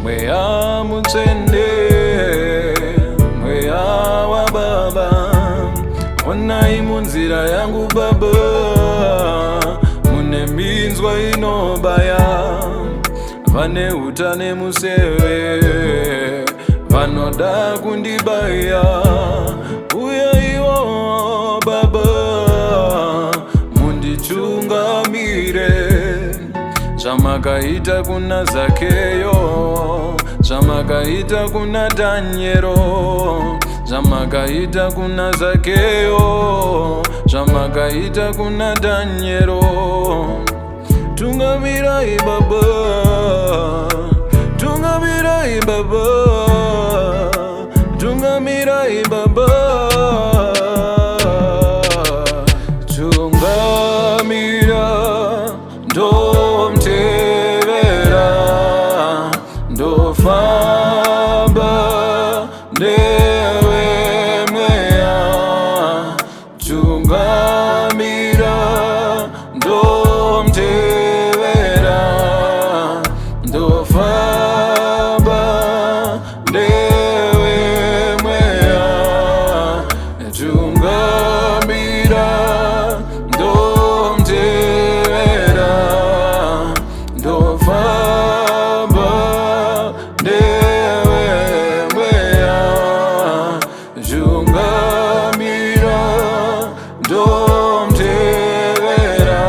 mweya mutsende, mweya wa baba. Onai munzira yangu baba, mune minzwa inobaya. Vane utane museve, vanoda kundibaya. Uya iwo baba, mundichungamire. Zvamakaita kuna Zakeyo, zvamakaita kuna Daniero, zvamakaita kuna Zakeyo, zvamakaita kuna Daniero. Tungamirai baba, tungamirai baba, tungamirai baba. Tungamira ndomtevera, ndofamba newe mweya. Tungamira ndomtevera, ndofamba newe mweya. Tungamira ndomtevera, ndofamba newe mweya. Tungamira ndomtevera,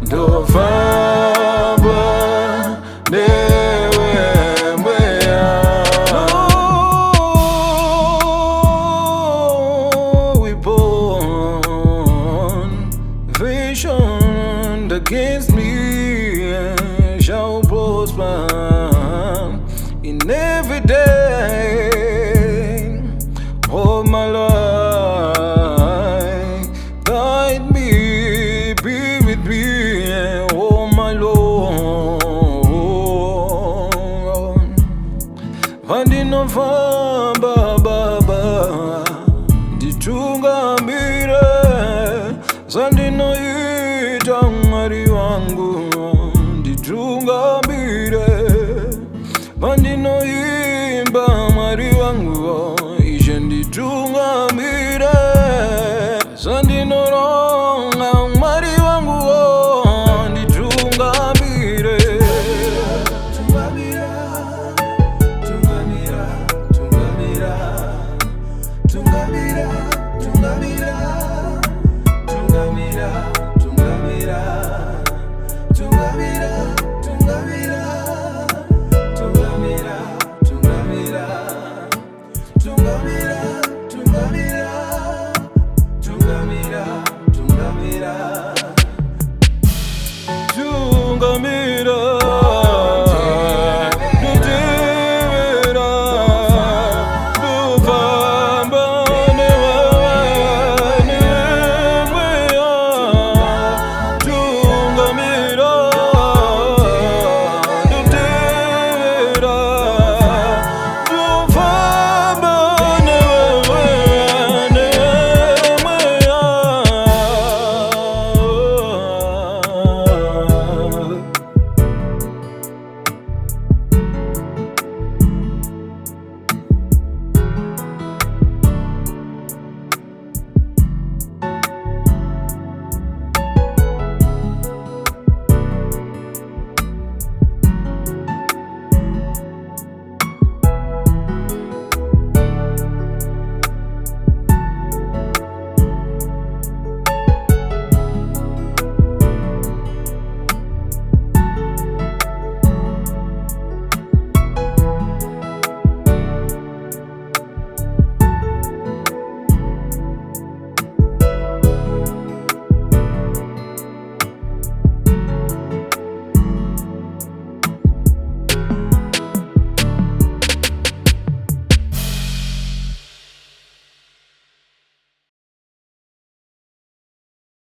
ndofamba newe mweya. Weapon vision against me shall prosper in every day of my life. Guide me, be with me, oh my Lord. Vandinofamba baba, ndichungamire. Zandinoita Mwari wangu, ndichungamire. Vandino